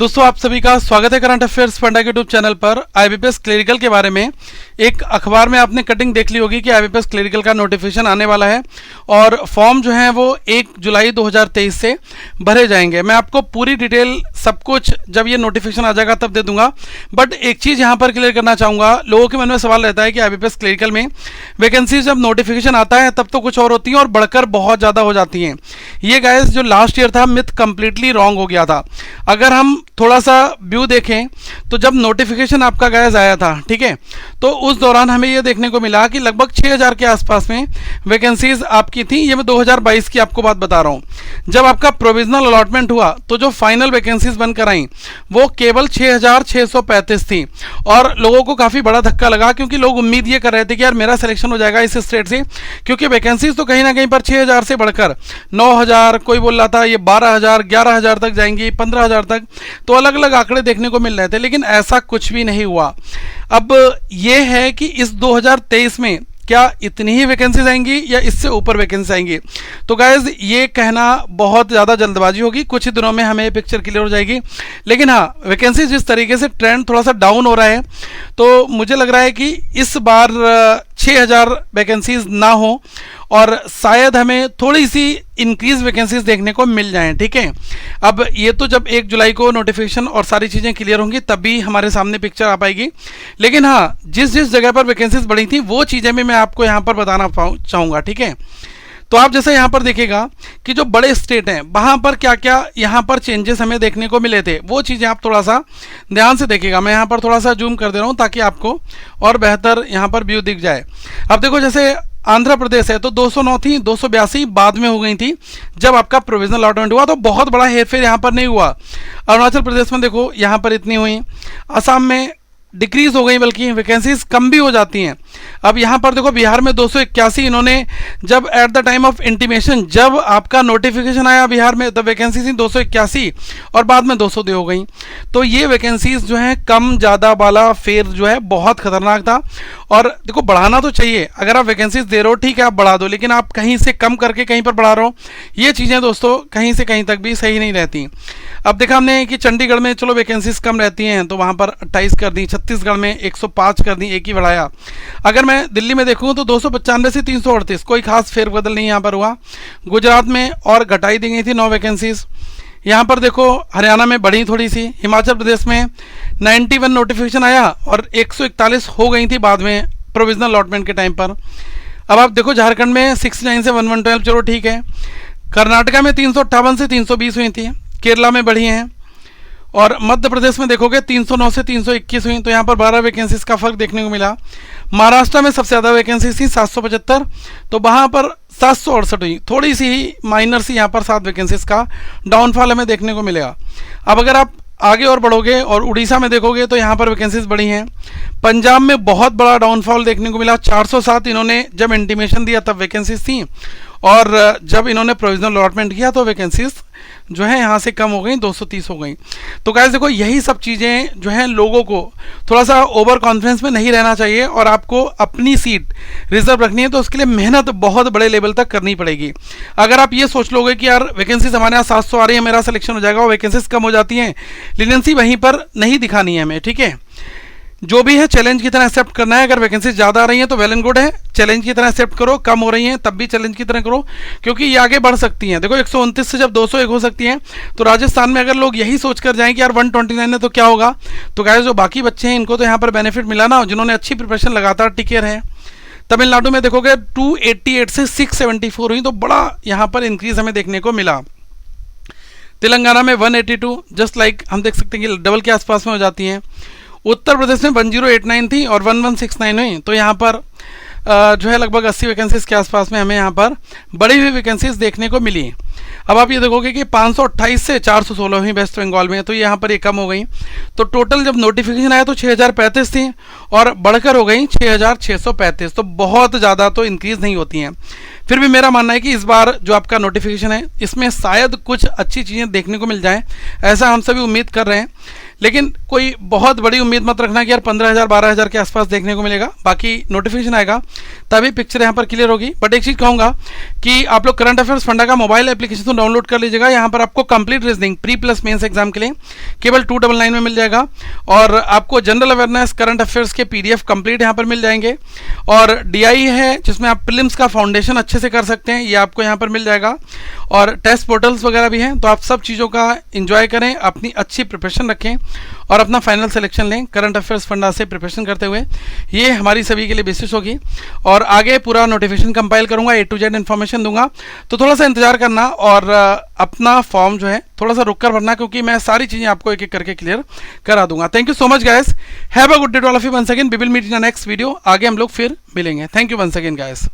दोस्तों आप सभी का स्वागत है करंट अफेयर्स फंडा के यूट्यूब चैनल पर। आईबीपीएस क्लरिकल के बारे में एक अखबार में आपने कटिंग देख ली होगी कि आईबीपीएस क्लरिकल का नोटिफिकेशन आने वाला है और फॉर्म जो है वो 1 जुलाई 2023 से भरे जाएंगे। मैं आपको पूरी डिटेल सब कुछ जब ये नोटिफिकेशन आ जाएगा तब दे दूंगा। बट एक चीज़ यहाँ पर क्लियर करना चाहूँगा, लोगों के मन में सवाल रहता है कि आईबीपीएस क्लरिकल में वैकेंसी जब नोटिफिकेशन आता है तब तो कुछ और होती है और बढ़कर बहुत ज़्यादा हो जाती हैं। ये गाइस जो लास्ट ईयर था मिथ कंप्लीटली रॉन्ग हो गया था। अगर हम थोड़ा सा व्यू देखें तो जब नोटिफिकेशन आपका गाइस आया था, ठीक है, तो उस दौरान हमें यह देखने को मिला कि लगभग 6000 के आसपास में वैकेंसीज आपकी थी। ये मैं 2022 की आपको बात बता रहा हूं। जब आपका प्रोविजनल अलॉटमेंट हुआ तो जो फाइनल वैकेंसीज बनकर आई वो केवल 6635 थी और लोगों को काफ़ी बड़ा धक्का लगा, क्योंकि लोग उम्मीद ये कर रहे थे कि यार मेरा सिलेक्शन हो जाएगा इस स्टेट से, क्योंकि वैकेंसीज तो कहीं ना कहीं पर 6000 से बढ़कर 9000, कोई बोल रहा था ये 12000, 11000 तक जाएंगी, 15000 तक, तो अलग अलग आंकड़े देखने को मिल रहे थे। लेकिन ऐसा कुछ भी नहीं हुआ। अब ये है कि इस 2023 में क्या इतनी ही वैकेंसीज आएंगी या इससे ऊपर वैकेंसी आएंगी, तो गाइज ये कहना बहुत ज़्यादा जल्दबाजी होगी। कुछ ही दिनों में हमें ये पिक्चर क्लियर हो जाएगी। लेकिन हाँ, वैकेंसी जिस तरीके से ट्रेंड थोड़ा सा डाउन हो रहा है तो मुझे लग रहा है कि इस बार 6000 वैकेंसीज ना हो और शायद हमें थोड़ी सी इंक्रीज वैकेंसीज देखने को मिल जाएं, ठीक है। अब ये तो जब 1 जुलाई को नोटिफिकेशन और सारी चीज़ें क्लियर होंगी तभी हमारे सामने पिक्चर आ पाएगी। लेकिन हाँ, जिस जिस जगह पर वैकेंसीज बढ़ी थी वो चीज़ें भी मैं आपको यहाँ पर बताना चाहूँगा, ठीक है। तो आप जैसे यहाँ पर देखिएगा कि जो बड़े स्टेट हैं वहाँ पर क्या क्या यहाँ पर चेंजेस हमें देखने को मिले थे, वो चीज़ें आप थोड़ा सा ध्यान से देखिएगा। मैं यहाँ पर थोड़ा सा जूम कर दे रहा हूँ ताकि आपको और बेहतर यहाँ पर व्यू दिख जाए। अब देखो, जैसे आंध्र प्रदेश है तो 209 थी, 282 बाद में हो गई थी जब आपका प्रोविजनल अलॉटमेंट हुआ, तो बहुत बड़ा हेरफेर यहाँ पर नहीं हुआ। अरुणाचल प्रदेश में देखो यहाँ पर इतनी हुई, असम में डिक्रीज हो गई, बल्कि वैकेंसीज कम भी हो जाती हैं। अब यहाँ पर देखो बिहार में 281 इन्होंने जब at the time of intimation जब आपका नोटिफिकेशन आया बिहार में तब वैकेंसी थी 281 और बाद में 202 हो गई। तो ये वैकेंसीज जो है कम ज़्यादा वाला फेर जो है बहुत खतरनाक था। और देखो बढ़ाना तो चाहिए, अगर आप वैकेंसीज दे रहे हो ठीक है आप बढ़ा दो, लेकिन आप कहीं से कम करके कहीं पर बढ़ा रहे हो, ये चीज़ें दोस्तों कहीं से कहीं तक भी सही नहीं रहती। अब देखा हमने कि चंडीगढ़ में चलो वैकेंसीज कम रहती हैं तो वहाँ पर 28 कर दी, छत्तीसगढ़ में 105 कर दी, एक ही बढ़ाया। अगर मैं दिल्ली में देखूँ तो 295 से 338, कोई खास फेरबदल नहीं यहाँ पर हुआ। गुजरात में और घटाई दी गई थी 9 वैकेंसीज। यहाँ पर देखो हरियाणा में बढ़ी थोड़ी सी। हिमाचल प्रदेश में 91 नोटिफिकेशन आया और 141 हो गई थी बाद में प्रोविजनल अलॉटमेंट के टाइम पर। अब आप देखो झारखंड में 69 से 1112, चलो ठीक है। कर्नाटका में 358 से 320 हुई थी, केरला में बढ़ी हैं। और मध्य प्रदेश में देखोगे 309 से 321 हुई, तो यहाँ पर 12 वैकेंसीज का फर्क देखने को मिला। महाराष्ट्र में सबसे ज़्यादा वैकेंसी थी 775, तो वहाँ पर 768 हुई, थोड़ी सी ही माइनर सी यहाँ पर 7 वैकेंसीज का डाउनफॉल हमें देखने को मिलेगा। अब अगर आप आगे और बढ़ोगे और उड़ीसा में देखोगे तो यहाँ पर वैकेंसीज बढ़ी हैं। पंजाब में बहुत बड़ा डाउनफॉल देखने को मिला, 407 इन्होंने जब इंटीमेशन दिया तब वैकेंसीज थी और जब इन्होंने प्रोविजनल अलॉटमेंट किया तो वैकेंसीज जो है यहाँ से कम हो गई, 230 हो गई। तो गाइस देखो यही सब चीज़ें जो हैं लोगों को थोड़ा सा ओवर कॉन्फिडेंस में नहीं रहना चाहिए और आपको अपनी सीट रिजर्व रखनी है, तो उसके लिए मेहनत बहुत बड़े लेवल तक करनी पड़ेगी। अगर आप ये सोच लोगे कि यार वैकेंसीज हमारे यहाँ 700 आ रही है, मेरा सिलेक्शन हो जाएगा, और वैकेंसीज कम हो जाती हैं, लीनियंसी वहीं पर नहीं दिखानी है हमें, ठीक है। जो भी है चैलेंज की तरह एक्सेप्ट करना है। अगर वैकेंसी ज़्यादा आ रही हैं तो वेल एंड गुड है, चैलेंज की तरह एक्सेप्ट करो। कम हो रही हैं तब भी चैलेंज की तरह करो, क्योंकि ये आगे बढ़ सकती हैं। देखो 129 से जब 201 हो सकती हैं, तो राजस्थान में अगर लोग यही सोच कर जाएं कि यार 129 है तो क्या होगा, तो गाइस जो बाकी बच्चे हैं इनको तो यहाँ पर बेनिफिट मिला ना, जिन्होंने अच्छी प्रिपरेशन लगातार टिके रहे। तमिलनाडु में देखोगे 288 से 674 हुई, तो बड़ा यहाँ पर इंक्रीज हमें देखने को मिला। तेलंगाना में 182, जस्ट लाइक हम देख सकते हैं कि डबल के आसपास में हो जाती हैं। उत्तर प्रदेश में 1089 थी और 1169 हुई, तो यहाँ पर जो है लगभग 80 वैकेंसीज के आसपास में हमें यहाँ पर बड़ी हुई वैकेंसीज देखने को मिली। अब आप ये देखोगे कि 528 से 416 हुई वेस्ट बंगाल में, तो यहाँ पर ये कम हो गई। तो टोटल जब नोटिफिकेशन आया तो 6035 थी और बढ़कर हो गई 6635, तो बहुत ज़्यादा तो इंक्रीज़ नहीं होती हैं। फिर भी मेरा मानना है कि इस बार जो आपका नोटिफिकेशन है इसमें शायद कुछ अच्छी चीज़ें देखने को मिल जाएँ, ऐसा हम सभी उम्मीद कर रहे हैं। लेकिन कोई बहुत बड़ी उम्मीद मत रखना कि यार 15,000 12,000 के आसपास देखने को मिलेगा। बाकी नोटिफिकेशन आएगा तभी पिक्चर यहाँ पर क्लियर होगी। बट एक चीज़ कहूँगा कि आप लोग करंट अफेयर्स फंडा का मोबाइल एप्लीकेशन तो डाउनलोड कर लीजिएगा। यहाँ पर आपको complete reasoning pre plus mains exam के लिए केवल 299 में मिल जाएगा। और आपको जनरल अवेयरनेस करंट अफेयर्स के PDF कंप्लीट यहाँ पर मिल जाएंगे। और DI है जिसमें आप प्रीलिम्स का फाउंडेशन अच्छे से कर सकते हैं, ये आपको यहाँ पर मिल जाएगा। और टेस्ट पोर्टल्स वगैरह भी हैं, तो आप सब चीज़ों का एंजॉय करें, अपनी अच्छी प्रिपरेशन रखें और अपना फाइनल सिलेक्शन लें करंट अफेयर्स फंडा से प्रिपरेशन करते हुए। ये हमारी सभी के लिए बेसिस होगी और आगे पूरा नोटिफिकेशन कंपाइल करूंगा, A to Z इन्फॉर्मेशन दूंगा। तो थोड़ा सा इंतजार करना और अपना फॉर्म जो है थोड़ा सा रुक कर भरना, क्योंकि मैं सारी चीज़ें आपको एक एक करके क्लियर करा दूंगा। Thank you so much guys, have a good day to all of you once again, we will meet in the next video. आगे हम लोग फिर मिलेंगे। Thank you once again guys.